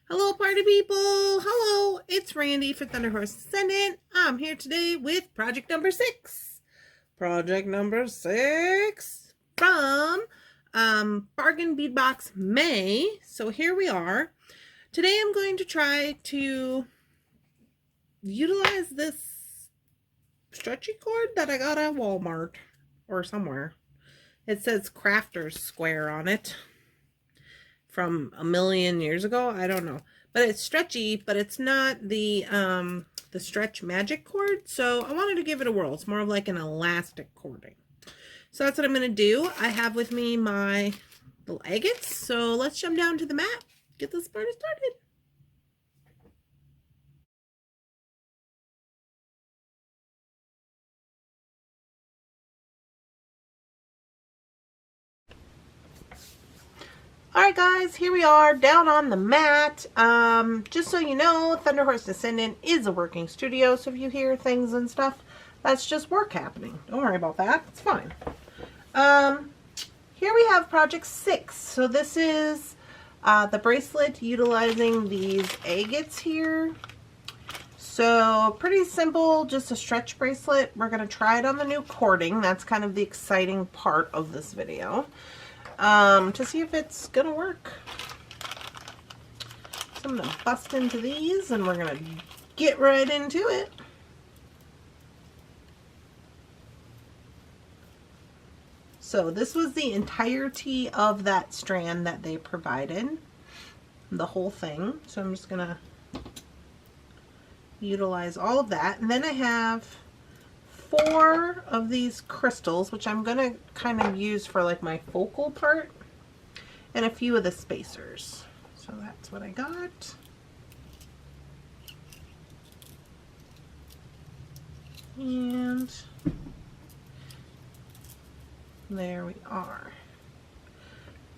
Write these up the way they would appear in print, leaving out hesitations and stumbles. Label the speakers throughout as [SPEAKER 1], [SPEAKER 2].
[SPEAKER 1] Hello, party people. Hello, it's Randy for Thunderhorse Descendant. I'm here today with project number 6. Project number 6 from Bargain Bead Box May. So here we are. Today I'm going to try to utilize this stretchy cord that I got at Walmart or somewhere. It says Crafter's Square on it. From a million years ago. I don't know, but it's stretchy, but it's not the stretch magic cord. So I wanted to give it a whirl. It's more of like an elastic cording. So that's what I'm going to do. I have with me my little agates. So let's jump down to the mat, get this party started. Alright guys, here we are down on the mat. Just so you know, Thunderhorse Descendant is a working studio, so if you hear things and stuff, that's just work happening. Don't worry about that, it's fine. Here we have project 6. So this is the bracelet utilizing these agates here. So pretty simple, just a stretch bracelet. We're going to try it on the new cording. That's kind of the exciting part of this video. To see if it's gonna work. So I'm gonna bust into these and we're gonna get right into it. So this was the entirety of that strand that they provided, the whole thing. So I'm just gonna utilize all of that, and then I have 4 of these crystals, which I'm going to kind of use for like my focal part, and a few of the spacers. So that's what I got. And there we are.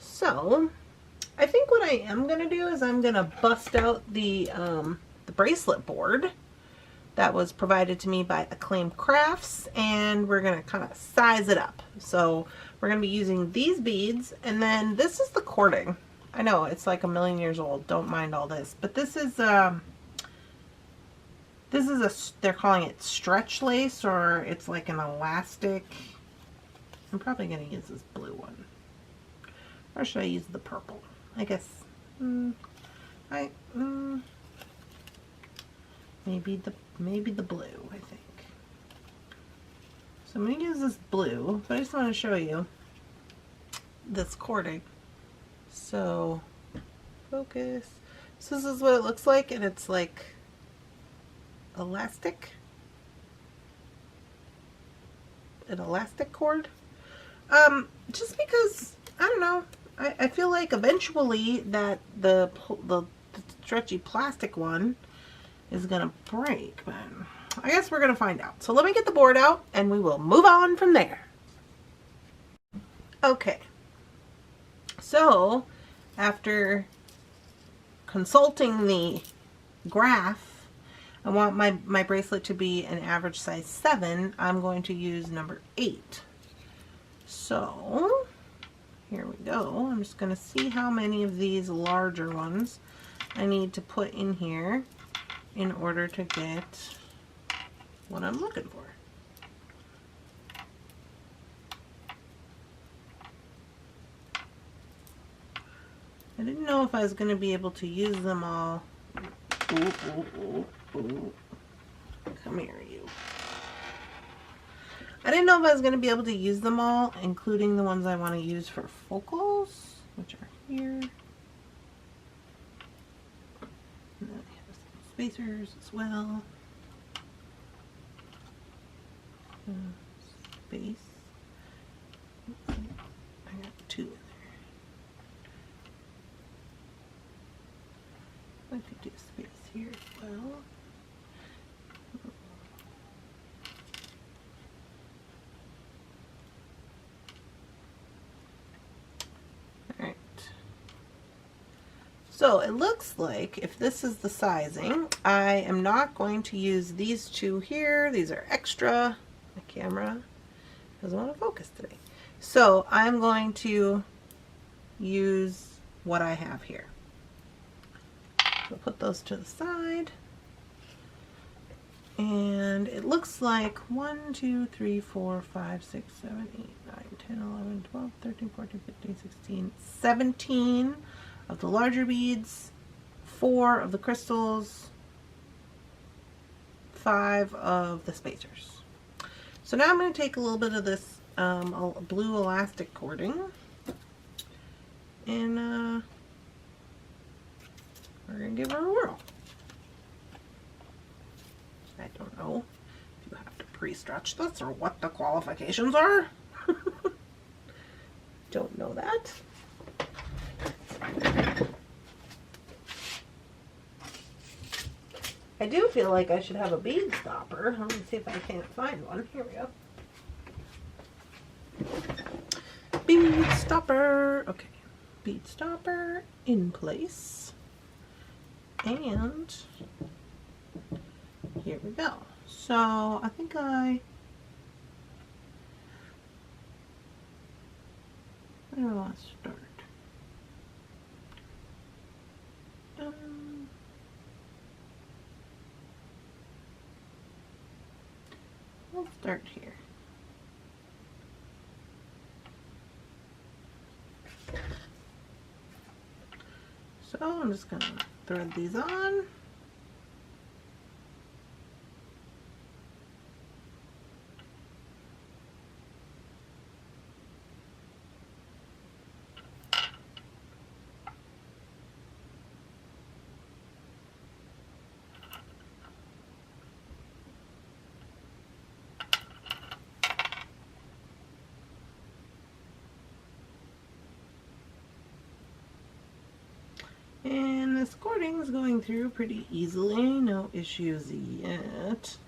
[SPEAKER 1] So I think what I am going to do is I'm going to bust out the bracelet board that was provided to me by Acclaimed Crafts, and we're going to kind of size it up. So we're going to be using these beads, and then this is the cording. I know it's like a million years old, don't mind all this, but this is a, they're calling it stretch lace, or it's like an elastic. I'm probably going to use this blue one, or should I use the purple? I guess maybe the blue, I think. So I'm going to use this blue, but I just want to show you this cording. So focus. So this is what it looks like, and it's like elastic. An elastic cord. Just because, I don't know, I feel like eventually that the stretchy plastic one is gonna break, but I guess we're gonna find out. So let me get the board out and we will move on from there. Okay, so after consulting the graph, I want my bracelet to be an average size 7. I'm going to use number 8. So here we go. I'm just gonna see how many of these larger ones I need to put in here in order to get what I'm looking for. I didn't know if I was going to be able to use them all. Ooh. Come here, you. I didn't know if I was going to be able to use them all, including the ones I want to use for focals, which are here. And then I have some spacers as well. Space. I got 2 in there. I could do space here as well. Alright. So it looks like if this is the sizing, I am not going to use these 2 here. These are extra. My camera doesn't want to focus today. So I'm going to use what I have here. We'll put those to the side. And it looks like 1, 2, 3, 4, 5, 6, 7, 8, 9, 10, 11, 12, 13, 14, 15, 16, 17 of the larger beads, 4 of the crystals, 5 of the spacers. So now I'm going to take a little bit of this blue elastic cording, and we're going to give her a whirl. I don't know if you have to pre-stretch this or what the qualifications are. Don't know that. I do feel like I should have a bead stopper. Let me see if I can't find one. Here we go. Bead stopper. Okay. Bead stopper in place. And here we go. So I think where do I want to start? We'll start here. So I'm just going to thread these on. And this cording is going through pretty easily, no issues yet.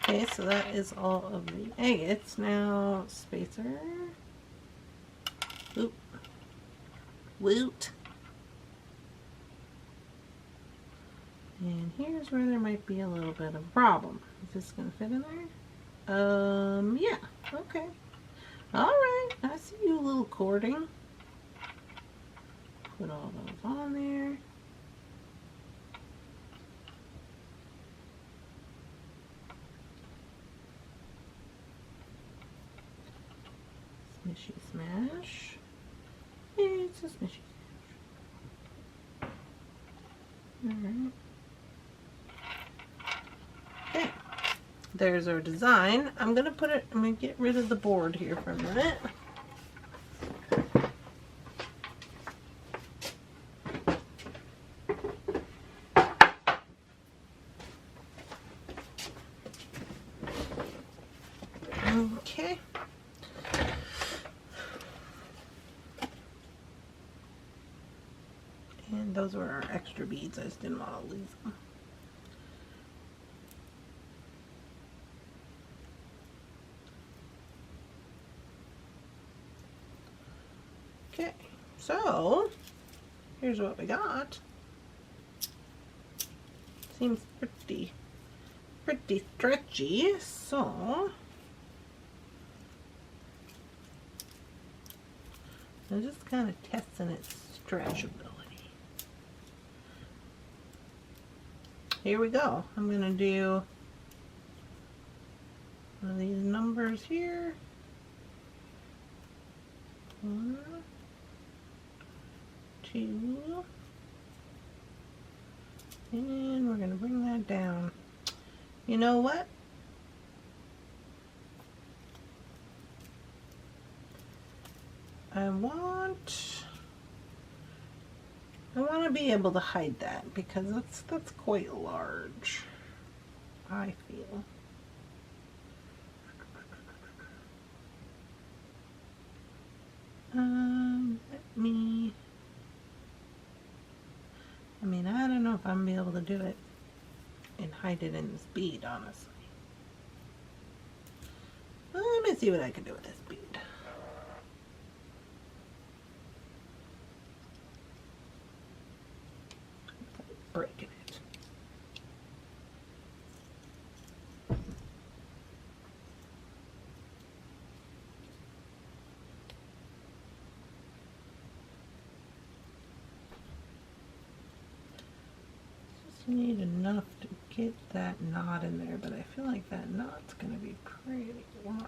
[SPEAKER 1] Okay, so that is all of the agates. Now, spacer. Oop. Woot. And here's where there might be a little bit of a problem. Is this going to fit in there? Yeah. Okay. Alright, I see you, little cording. Put all those on there. Smishy smash. It's a smishy smash. Alright. Okay. There's our design. I'm gonna get rid of the board here for a minute. Okay. And those were our extra beads. I just didn't want to lose them. Okay, so here's what we got. Seems pretty stretchy, so I'm just kind of testing its stretchability. Here we go. I'm going to do one of these numbers here. 1, 2, and we're going to bring that down. You know what? I want to be able to hide that because that's quite large, I feel. I mean, I don't know if I'm gonna be able to do it and hide it in this bead, honestly. Well, let me see what I can do with this bead. Breaking it. Just need enough to get that knot in there, but I feel like that knot's going to be pretty large.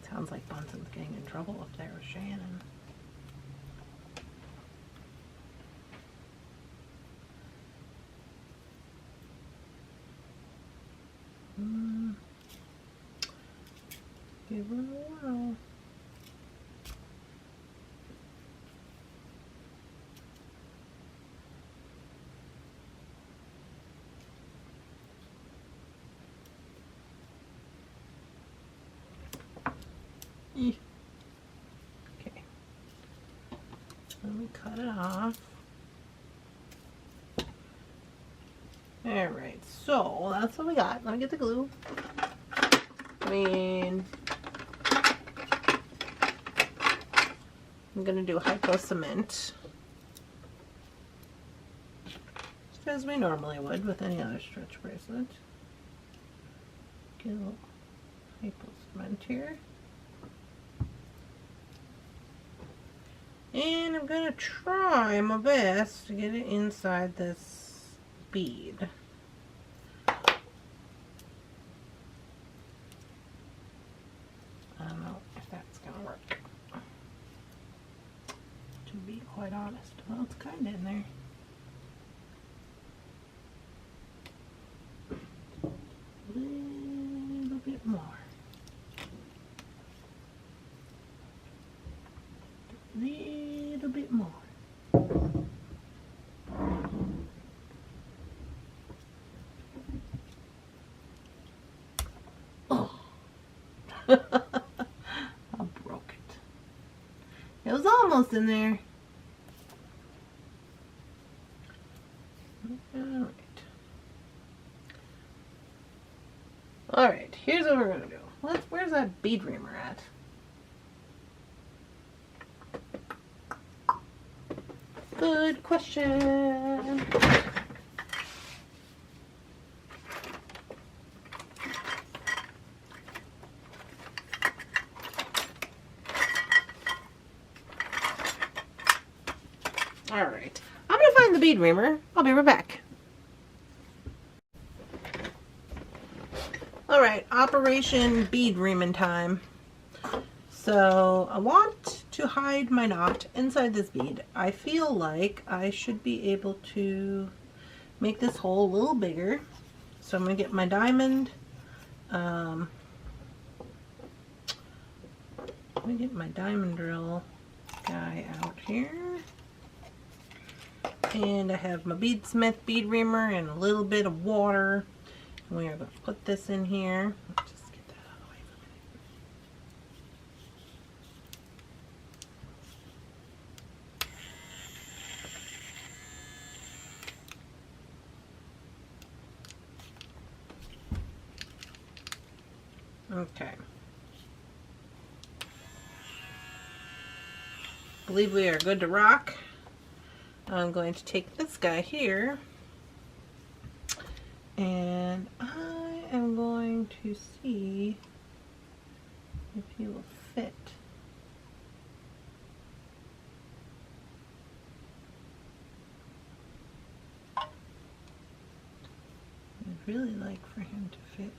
[SPEAKER 1] Sounds like Bunsen's getting in trouble up there with Shannon. Give her a whirl. Okay. Let me cut it off. Alright, so that's what we got. Let me get the glue. I mean, I'm going to do hypo cement, just as we normally would with any other stretch bracelet. Get a little hypo cement here. And I'm going to try my best to get it inside this bead. I don't know if that's going to work, to be quite honest. Well, it's kind of in there. A little bit more. Little bit more. Oh. I broke it. It was almost in there. Alright. Alright, here's what we're gonna do. Where's that bead reamer at? Good question. Alright, I'm gonna find the bead reamer. I'll be right back. Alright, Operation Bead Reaming time. So I want to hide my knot inside this bead. I feel like I should be able to make this hole a little bigger. So I'm going to get my diamond. I'm going to get my diamond drill guy out here. And I have my Beadsmith bead reamer and a little bit of water. And we are going to put this in here. Just get that out of the way for a minute. Okay. I believe we are good to rock. I'm going to take this guy here and I am going to see if he will fit. really like for him to fit.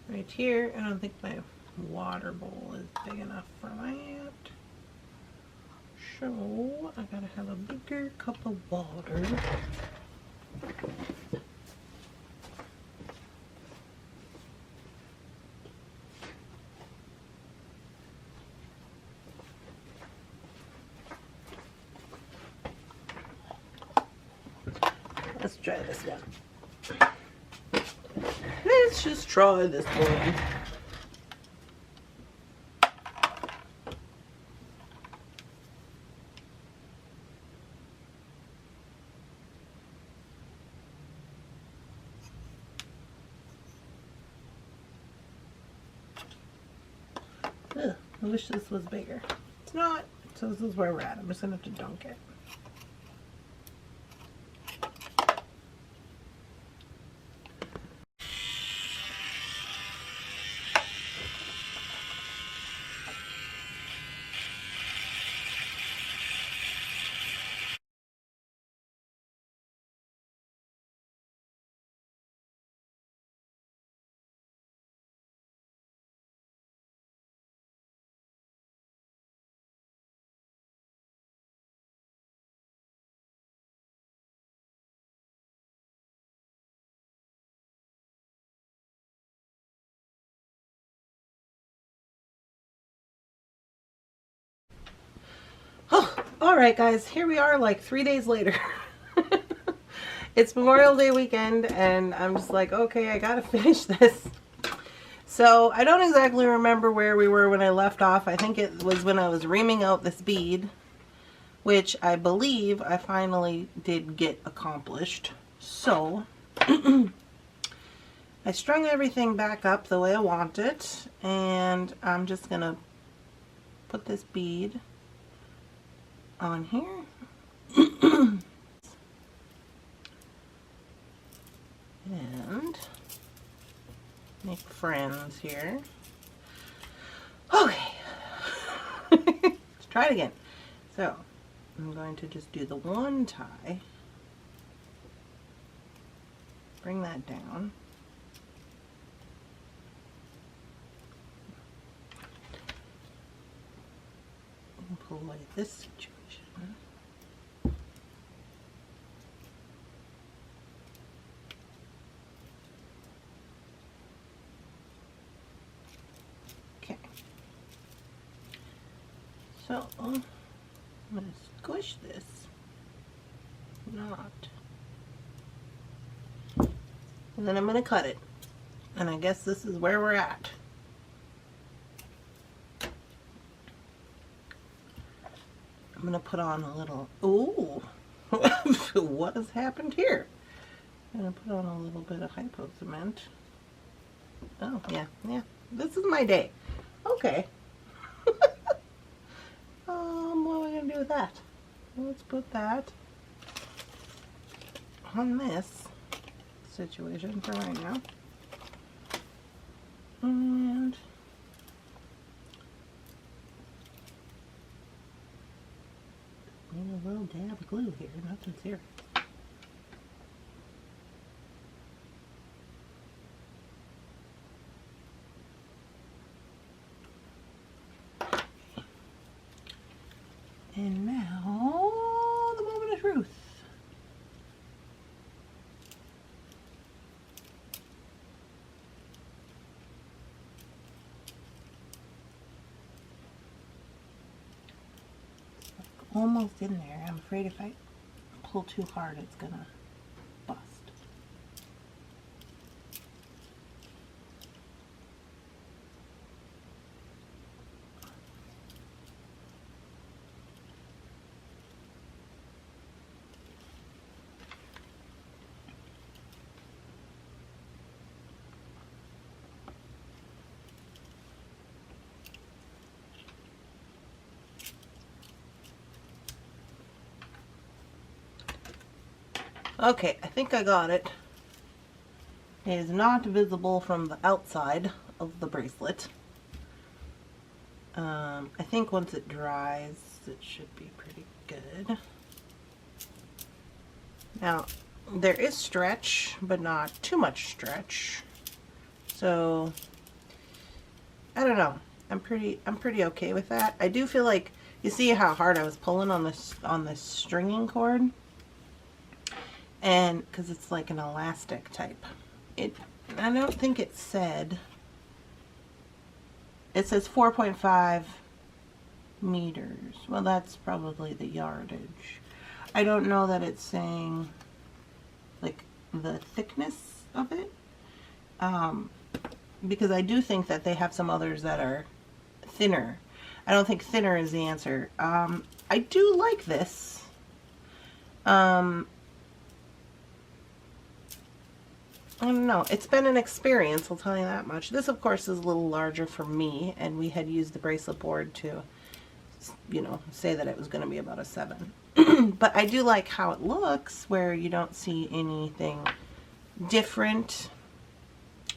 [SPEAKER 1] Right here, I don't think my water bowl is big enough for that. So I gotta have a bigger cup of water. Let's try this one. Let's just try this one. Ugh, I wish this was bigger. It's not, so this is where we're at. I'm just gonna have to dunk it. Oh, all right, guys, here we are like 3 days later. It's Memorial Day weekend, and I'm just like, okay, I gotta finish this. So I don't exactly remember where we were when I left off. I think it was when I was reaming out this bead, which I believe I finally did get accomplished. So I strung everything back up the way I want it, and I'm just gonna put this bead on here. And make friends here. Okay. Let's try it again. So I'm going to just do the one tie, bring that down, and pull away this situation. So I'm going to squish this knot, and then I'm going to cut it, and I guess this is where we're at. I'm going to put on a little, ooh, what has happened here? I'm going to put on a little bit of hypo cement. Oh, yeah, this is my day. Okay. What are we going to do with that? Let's put that on this situation for right now. And a little dab of glue here, nothing serious. And now, the moment of truth. Almost in there. I'm afraid if I pull too hard, it's gonna bust. Okay, I think I got it. It is not visible from the outside of the bracelet. I think once it dries, it should be pretty good. Now, there is stretch, but not too much stretch. So, I don't know. I'm pretty okay with that. I do feel like, you see how hard I was pulling on this stringing cord? And because it's like an elastic type. I don't think it said. It says 4.5 meters. Well, that's probably the yardage. I don't know that it's saying like the thickness of it. Because I do think that they have some others that are thinner. I don't think thinner is the answer. I do like this. I don't know. It's been an experience, I'll tell you that much. This, of course, is a little larger for me, and we had used the bracelet board to, you know, say that it was going to be about a 7. But I do like how it looks, where you don't see anything different,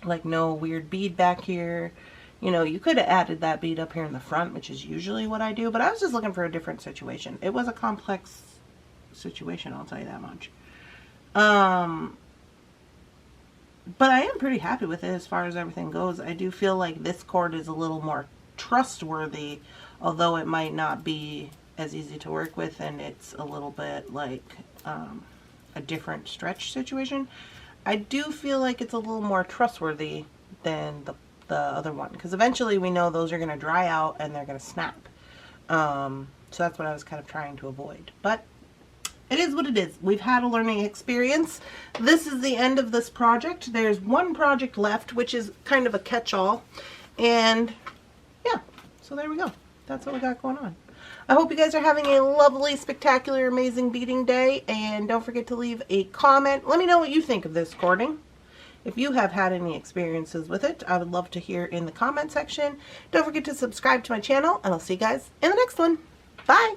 [SPEAKER 1] like no weird bead back here. You know, you could have added that bead up here in the front, which is usually what I do, but I was just looking for a different situation. It was a complex situation, I'll tell you that much. But I am pretty happy with it as far as everything goes. I do feel like this cord is a little more trustworthy, although it might not be as easy to work with, and it's a little bit like a different stretch situation. I do feel like it's a little more trustworthy than the other one, because eventually we know those are going to dry out and they're going to snap. So that's what I was kind of trying to avoid. But it is what it is. We've had a learning experience. This is the end of this project. There's one project left, which is kind of a catch-all. And yeah, so there we go. That's what we got going on. I hope you guys are having a lovely, spectacular, amazing beading day. And don't forget to leave a comment. Let me know what you think of this cording. If you have had any experiences with it, I would love to hear in the comment section. Don't forget to subscribe to my channel, and I'll see you guys in the next one. Bye!